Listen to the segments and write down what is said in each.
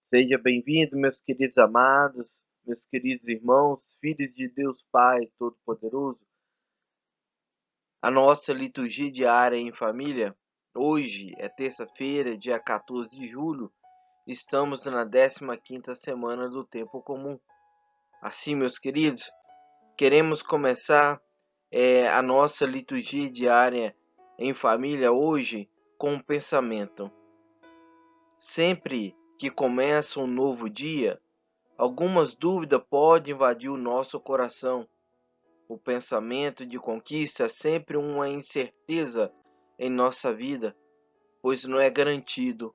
Seja bem-vindo, meus queridos amados, meus queridos irmãos, filhos de Deus Pai Todo-Poderoso. A nossa liturgia diária em família, hoje é terça-feira, dia 14 de julho, estamos na 15ª semana do tempo comum. Assim, meus queridos, queremos começar a nossa liturgia diária em família hoje com um pensamento. Sempre que começa um novo dia, algumas dúvidas podem invadir o nosso coração. O pensamento de conquista é sempre uma incerteza em nossa vida, pois não é garantido.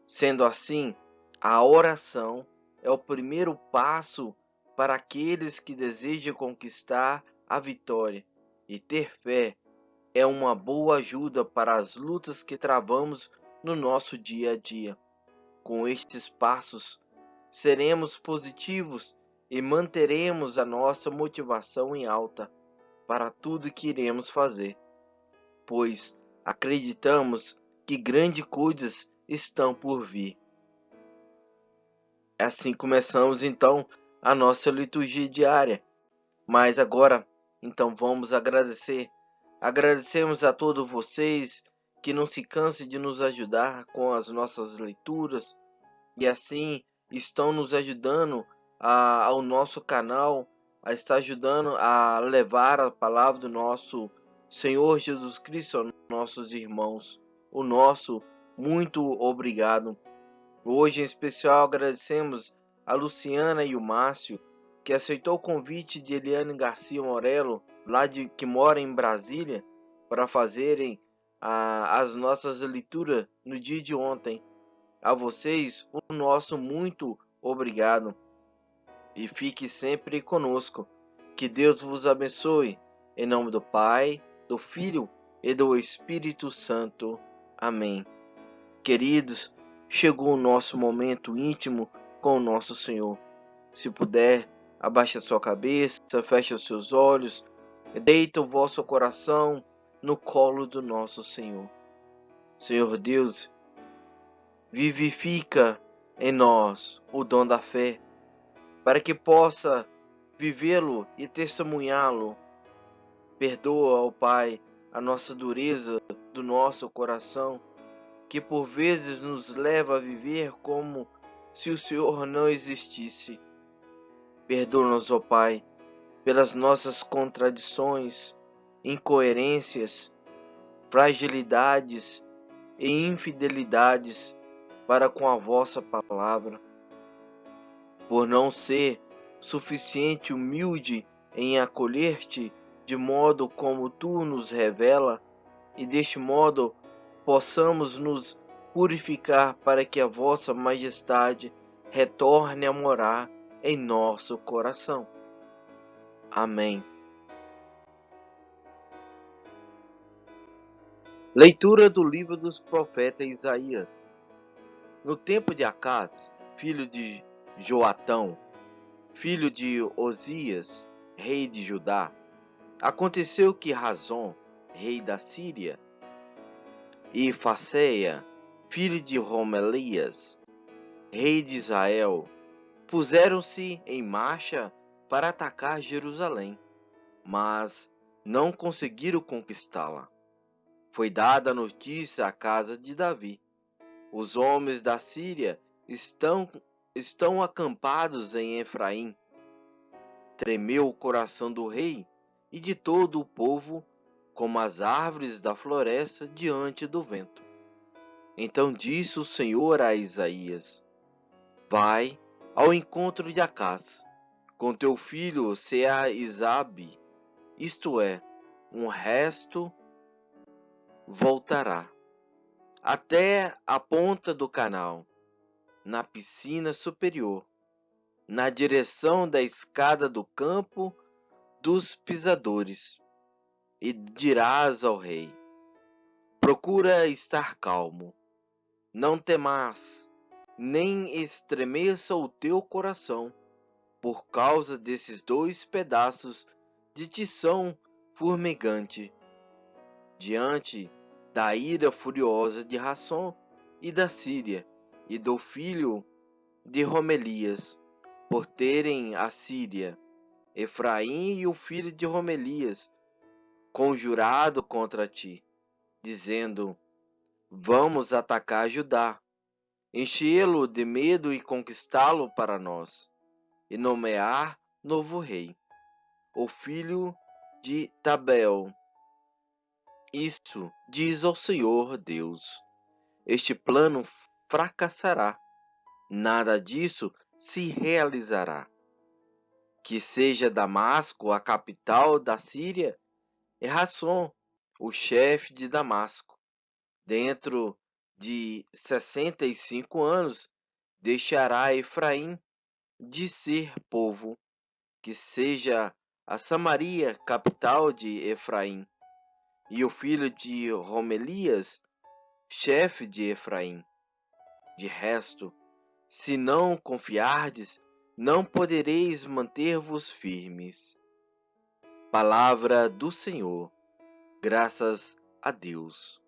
Sendo assim, a oração é o primeiro passo para aqueles que desejam conquistar a vitória, e ter fé é uma boa ajuda para as lutas que travamos no nosso dia a dia. Com estes passos, seremos positivos e manteremos a nossa motivação em alta para tudo que iremos fazer, pois acreditamos que grandes coisas estão por vir. Assim começamos então a nossa liturgia diária. Mas agora, então vamos agradecer. Agradecemos a todos vocês que não se cansem de nos ajudar com as nossas leituras, e assim estão nos ajudando ao nosso canal, a estar ajudando a levar a palavra do nosso Senhor Jesus Cristo aos nossos irmãos. O nosso muito obrigado. Hoje em especial agradecemos a Luciana e o Márcio, que aceitou o convite de Eliane Garcia Morello, que mora em Brasília, para fazerem as nossas leituras no dia de ontem. A vocês, o nosso muito obrigado. E fique sempre conosco. Que Deus vos abençoe. Em nome do Pai, do Filho e do Espírito Santo. Amém. Queridos, chegou o nosso momento íntimo com o nosso Senhor. Se puder, abaixe a sua cabeça, feche os seus olhos, deita o vosso coração no colo do nosso Senhor. Senhor Deus, vivifica em nós o dom da fé, para que possa vivê-lo e testemunhá-lo. Perdoa, ó Pai, a nossa dureza do nosso coração, que por vezes nos leva a viver como se o Senhor não existisse. Perdoa-nos, ó Pai, pelas nossas contradições, incoerências, fragilidades e infidelidades para com a vossa palavra, por não ser suficiente humilde em acolher-te de modo como tu nos revela, e deste modo possamos nos purificar para que a vossa majestade retorne a morar em nosso coração. Amém. Leitura do livro dos profetas Isaías. No tempo de Acás, filho de Joatão, filho de Osias, rei de Judá, aconteceu que Razom, rei da Síria, e Faseia, filho de Romelias, rei de Israel, puseram-se em marcha para atacar Jerusalém, mas não conseguiram conquistá-la. Foi dada a notícia à casa de Davi: os homens da Síria estão acampados em Efraim. Tremeu o coração do rei e de todo o povo, como as árvores da floresta diante do vento. Então disse o Senhor a Isaías: vai ao encontro de Acás, com teu filho Seaísabe, isto é, um resto voltará até a ponta do canal, na piscina superior, na direção da escada do campo dos pisadores, e dirás ao rei: procura estar calmo, não temas, nem estremeça o teu coração, por causa desses 2 pedaços de tição formigante, diante da ira furiosa de Rassom e da Síria, e do filho de Romelias, por terem a Síria. Efraim e o filho de Romelias conjurado contra ti, dizendo: Vamos atacar Judá, enchê-lo de medo e conquistá-lo para nós, e nomear novo rei, o filho de Tabel. Isso diz ao Senhor Deus: este plano fracassará, nada disso se realizará. Que seja Damasco a capital da Síria, e Rasson o chefe de Damasco. Dentro de 65 anos deixará Efraim de ser povo, que seja a Samaria capital de Efraim, e o filho de Romelias, chefe de Efraim. De resto, se não confiardes, não podereis manter-vos firmes. Palavra do Senhor. Graças a Deus.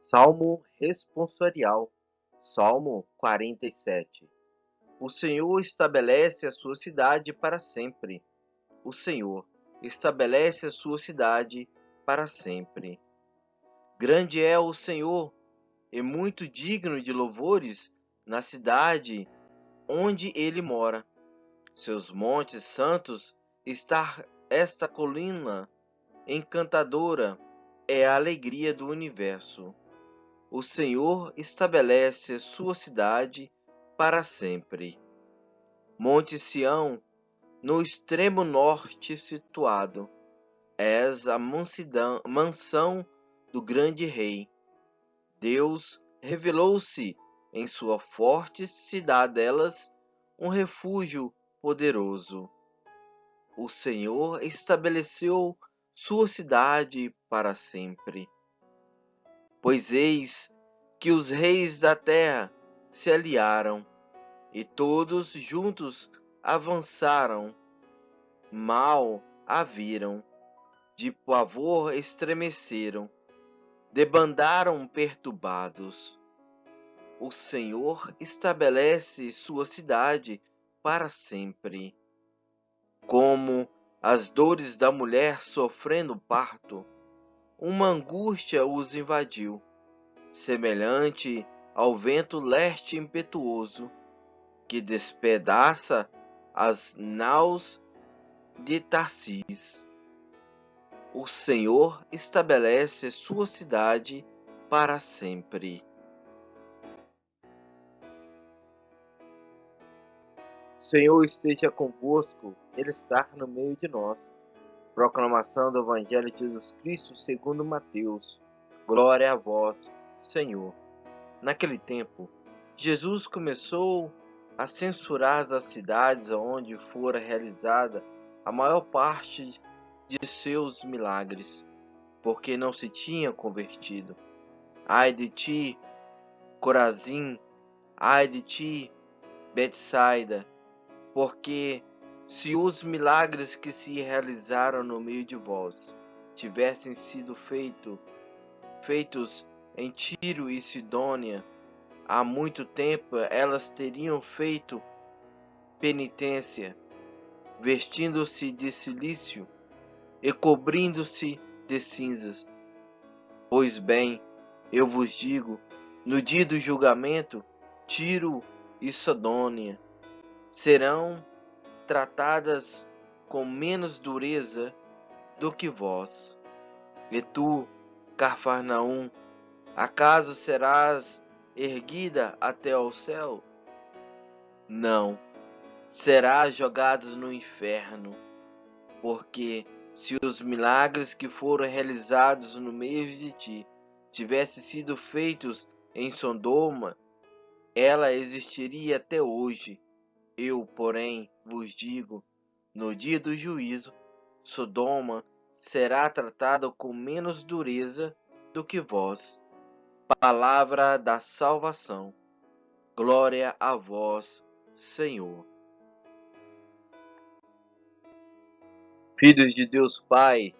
Salmo responsorial. Salmo 47. O Senhor estabelece a sua cidade para sempre. O Senhor estabelece a sua cidade para sempre. Grande é o Senhor e muito digno de louvores na cidade onde ele mora. Seus montes santos está esta colina encantadora é a alegria do universo. O Senhor estabelece sua cidade para sempre. Monte Sião, no extremo norte situado, és a mansão do grande rei. Deus revelou-se em sua forte cidadelas, um refúgio poderoso. O Senhor estabeleceu sua cidade para sempre. Pois eis que os reis da terra se aliaram, e todos juntos avançaram, mal a viram, de pavor estremeceram, debandaram perturbados. O Senhor estabelece sua cidade para sempre. Como as dores da mulher sofrendo parto, uma angústia os invadiu, semelhante ao vento leste impetuoso, que despedaça as naus de Tarsis. O Senhor estabelece sua cidade para sempre. O Senhor esteja convosco, Ele está no meio de nós. Proclamação do Evangelho de Jesus Cristo segundo Mateus. Glória a vós, Senhor. Naquele tempo, Jesus começou a censurar as cidades onde fora realizada a maior parte de seus milagres, porque não se tinham convertido. Ai de ti, Corazim! Ai de ti, Betsaida! Porque se os milagres que se realizaram no meio de vós tivessem sido feitos em Tiro e Sidônia, há muito tempo elas teriam feito penitência, vestindo-se de cilício e cobrindo-se de cinzas. Pois bem, eu vos digo, no dia do julgamento, Tiro e Sidônia serão tratadas com menos dureza do que vós. E tu, Cafarnaum, acaso serás erguida até ao céu? Não, serás jogada no inferno, porque se os milagres que foram realizados no meio de ti tivessem sido feitos em Sodoma, ela existiria até hoje. Eu, porém, vos digo, no dia do juízo, Sodoma será tratada com menos dureza do que vós. Palavra da salvação. Glória a vós, Senhor. Filhos de Deus Pai,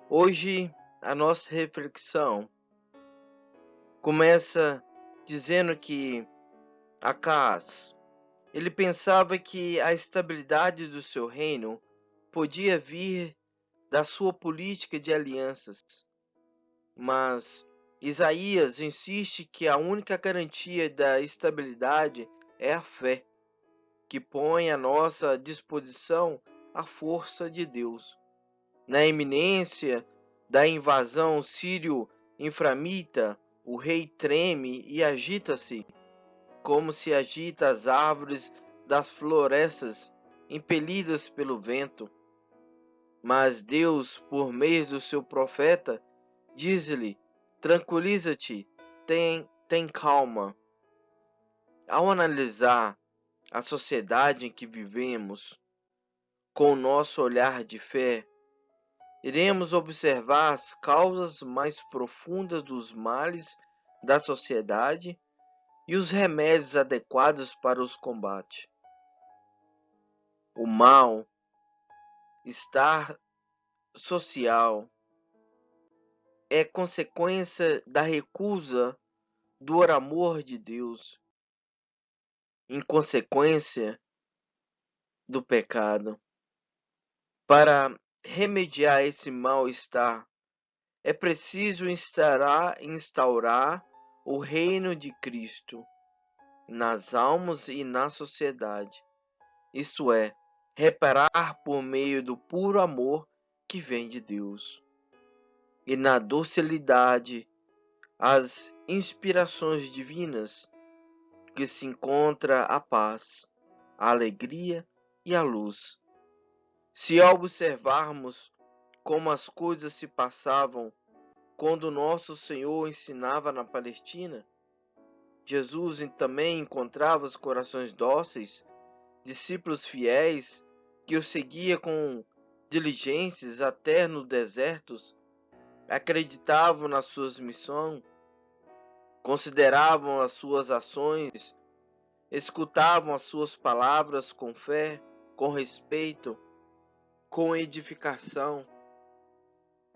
hoje a nossa reflexão Começa dizendo que Acaz, ele pensava que a estabilidade do seu reino podia vir da sua política de alianças, mas Isaías insiste que a única garantia da estabilidade é a fé, que põe à nossa disposição a força de Deus. Na iminência da invasão sírio-inframita, o rei treme e agita-se, como se agita as árvores das florestas, impelidas pelo vento. Mas Deus, por meio do seu profeta, diz-lhe: tranquiliza-te, tem calma. Ao analisar a sociedade em que vivemos, com o nosso olhar de fé, iremos observar as causas mais profundas dos males da sociedade e os remédios adequados para os combates. O mal-estar social é consequência da recusa do amor de Deus, em consequência do pecado. Para remediar esse mal-estar, é preciso instaurar o reino de Cristo nas almas e na sociedade, isto é, reparar por meio do puro amor que vem de Deus, e na docilidade às inspirações divinas, que se encontra a paz, a alegria e a luz. Se observarmos como as coisas se passavam quando nosso Senhor ensinava na Palestina, Jesus também encontrava os corações dóceis, discípulos fiéis que o seguia com diligências até nos desertos, acreditavam nas suas missões, consideravam as suas ações, escutavam as suas palavras com fé, com respeito, com edificação,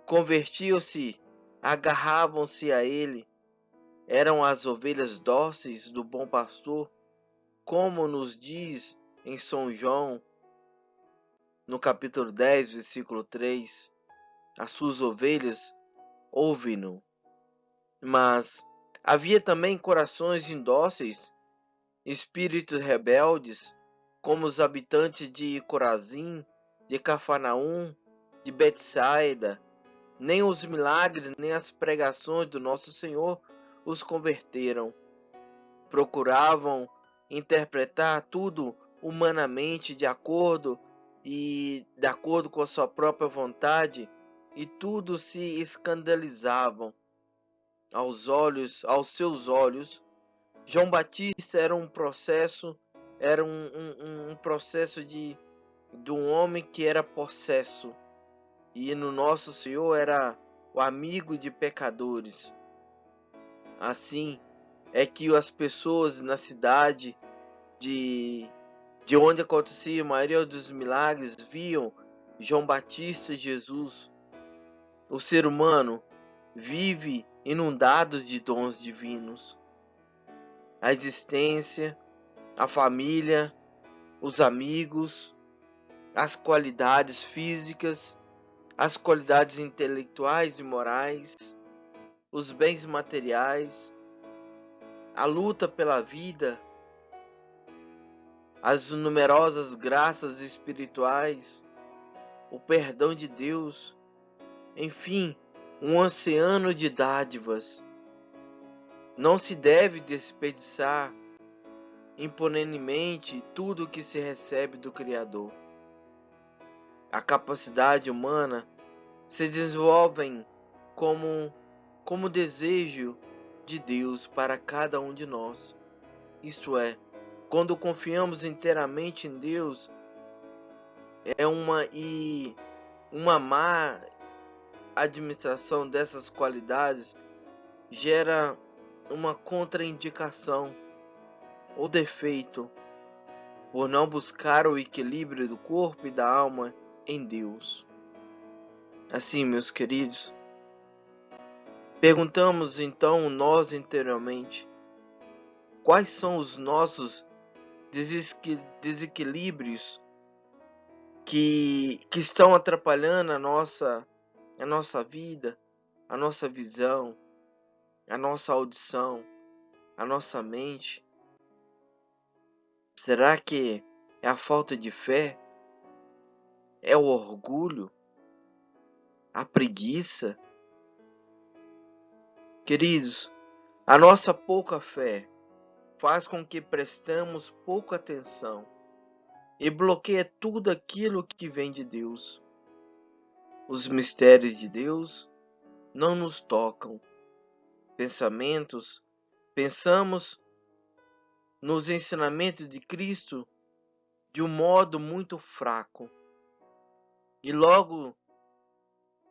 convertiam-se, agarravam-se a ele, eram as ovelhas dóceis do bom pastor, como nos diz em São João, no capítulo 10, versículo 3, as suas ovelhas ouvem-no. Mas havia também corações indóceis, espíritos rebeldes, como os habitantes de Corazim, de Cafarnaum, de Betsaida. Nem os milagres, nem as pregações do nosso Senhor os converteram. Procuravam interpretar tudo humanamente de acordo com a sua própria vontade, e tudo se escandalizavam. Aos seus olhos, João Batista era um processo de um homem que era possesso, e no nosso Senhor era o amigo de pecadores. Assim é que as pessoas na cidade de onde acontecia a maioria dos milagres viam João Batista e Jesus. O ser humano vive inundado de dons divinos. A existência, a família, os amigos, as qualidades físicas, as qualidades intelectuais e morais, os bens materiais, a luta pela vida, as numerosas graças espirituais, o perdão de Deus, enfim, um oceano de dádivas. Não se deve desperdiçar impunemente tudo o que se recebe do Criador. A capacidade humana se desenvolve como desejo de Deus para cada um de nós. Isto é, quando confiamos inteiramente em Deus, uma má administração dessas qualidades gera uma contraindicação ou defeito por não buscar o equilíbrio do corpo e da alma em Deus. Assim, meus queridos, Perguntamos então nós interiormente, quais são os nossos desequilíbrios que estão atrapalhando a nossa vida, a nossa visão, a nossa audição, a nossa mente? Será que é a falta de fé? É o orgulho? A preguiça? Queridos, a nossa pouca fé faz com que prestemos pouca atenção e bloqueia tudo aquilo que vem de Deus. Os mistérios de Deus não nos tocam. Pensamos nos ensinamentos de Cristo de um modo muito fraco e logo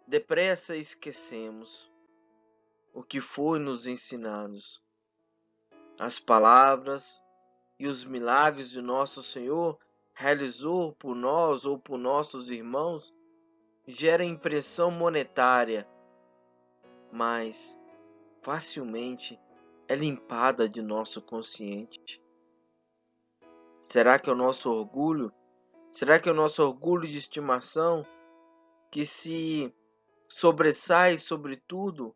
depressa esquecemos o que foi nos ensinados. As palavras e os milagres de nosso Senhor realizou por nós ou por nossos irmãos gera impressão monetária, mas facilmente é limpada de nosso consciente. Será que é o nosso orgulho? Será que é o nosso orgulho de estimação que se sobressai sobre tudo,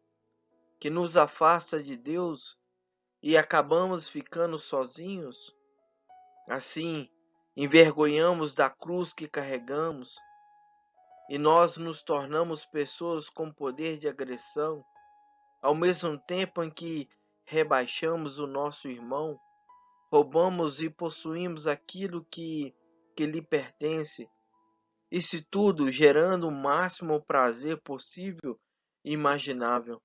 que nos afasta de Deus e acabamos ficando sozinhos? Assim, envergonhamos da cruz que carregamos e nós nos tornamos pessoas com poder de agressão, ao mesmo tempo em que rebaixamos o nosso irmão, roubamos e possuímos aquilo que lhe pertence, isso tudo gerando o máximo prazer possível e imaginável,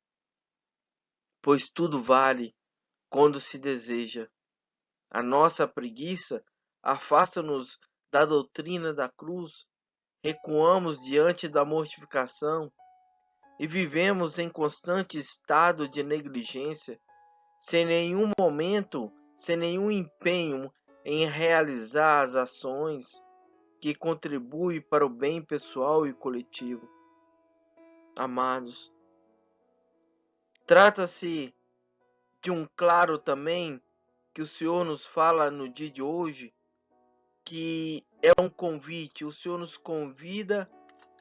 pois tudo vale quando se deseja. A nossa preguiça afasta-nos da doutrina da cruz, recuamos diante da mortificação e vivemos em constante estado de negligência, sem nenhum momento, sem nenhum empenho em realizar as ações que contribuem para o bem pessoal e coletivo. Amados, trata-se de um claro também que o Senhor nos fala no dia de hoje, que é um convite. O Senhor nos convida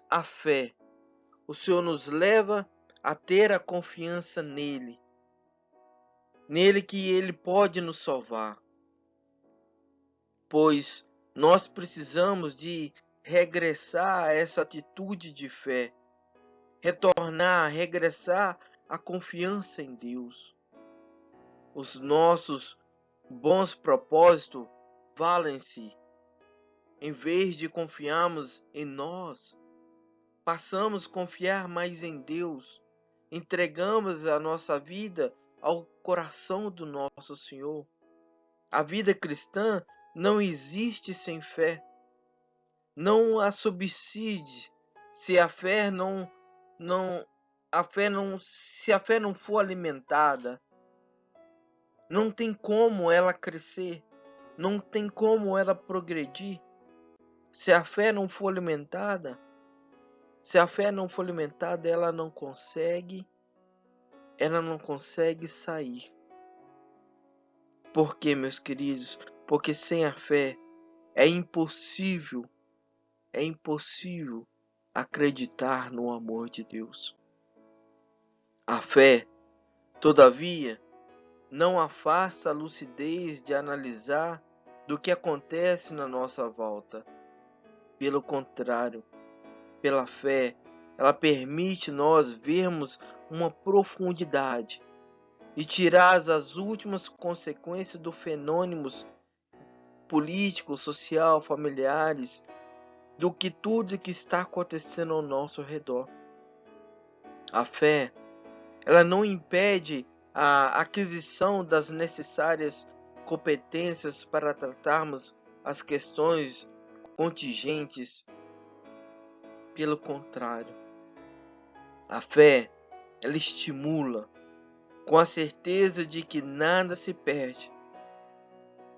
à fé. O Senhor nos leva a ter a confiança nele que ele pode nos salvar, pois nós precisamos de regressar a essa atitude de fé, regressar à confiança em Deus. Os nossos bons propósitos valem-se. Em vez de confiarmos em nós, passamos a confiar mais em Deus. Entregamos a nossa vida ao coração do nosso Senhor. A vida cristã não existe sem fé. Não a subside se a fé se a fé não for alimentada. Não tem como ela crescer, não tem como ela progredir. Se a fé não for alimentada, ela não consegue sair. Por quê, meus queridos? Porque sem a fé é impossível acreditar no amor de Deus. A fé, todavia, não afasta a lucidez de analisar do que acontece na nossa volta. Pelo contrário, pela fé, ela permite nós vermos uma profundidade e tirar as últimas consequências dos fenômenos políticos, social, familiares, do que tudo que está acontecendo ao nosso redor. A fé, ela não impede a aquisição das necessárias competências para tratarmos as questões contingentes. Pelo contrário, a fé, ela estimula com a certeza de que nada se perde,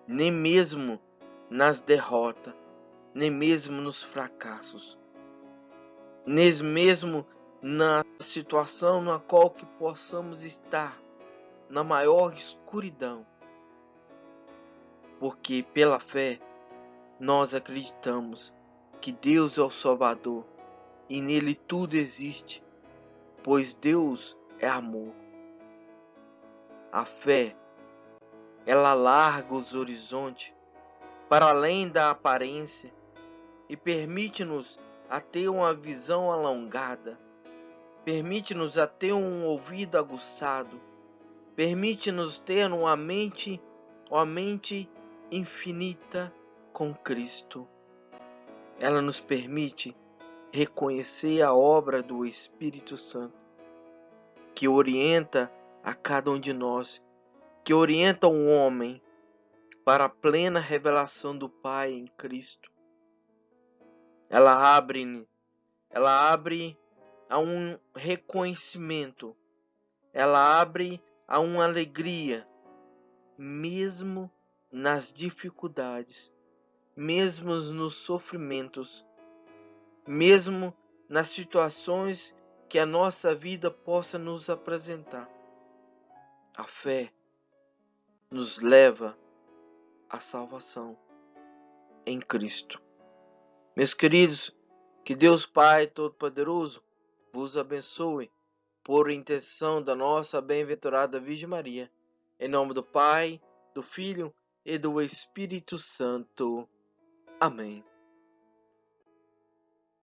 nem mesmo nas derrotas, nem mesmo nos fracassos, nem mesmo na situação na qual que possamos estar, na maior escuridão, porque pela fé nós acreditamos que Deus é o Salvador e nele tudo existe, pois Deus é amor. A fé, ela alarga os horizontes para além da aparência e permite-nos a ter uma visão alongada, permite-nos a ter um ouvido aguçado, permite-nos ter uma mente infinita com Cristo. Ela nos permite reconhecer a obra do Espírito Santo, que orienta a cada um de nós, que orienta o homem para a plena revelação do Pai em Cristo. Ela abre a um reconhecimento, ela abre a uma alegria, mesmo nas dificuldades, mesmo nos sofrimentos, mesmo nas situações que a nossa vida possa nos apresentar. A fé nos leva à salvação em Cristo. Meus queridos, que Deus Pai Todo-Poderoso vos abençoe por intenção da nossa bem-aventurada Virgem Maria. Em nome do Pai, do Filho e do Espírito Santo. Amém.